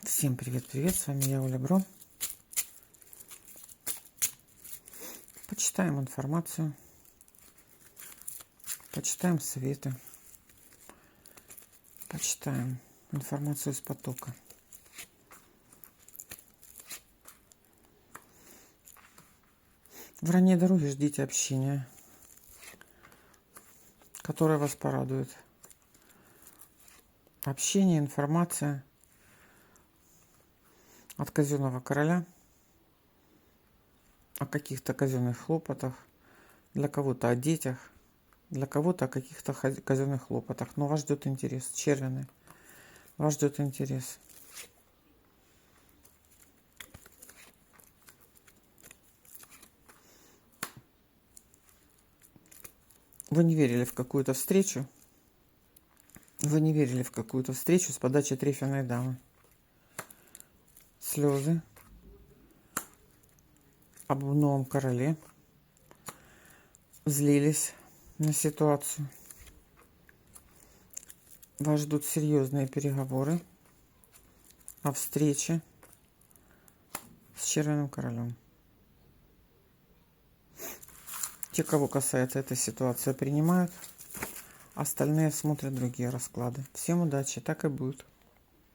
Всем привет-привет, с вами я, Оля Бро. Почитаем информацию, почитаем советы, почитаем информацию из потока. В ранней дороге ждите общения, которое вас порадует. Общение, информация от казенного короля о каких-то казенных хлопотах, для кого-то о детях, для кого-то о каких-то казенных хлопотах. Но вас ждет интерес, червяный, вас ждет интерес. Вы не верили в какую-то встречу, с подачи трефенной дамы. Слезы об новом короле, злились на ситуацию. Вас ждут серьезные переговоры о встрече с червяным королем. Те, кого касается эта ситуация, принимают, остальные смотрят другие расклады. Всем удачи, так и будет.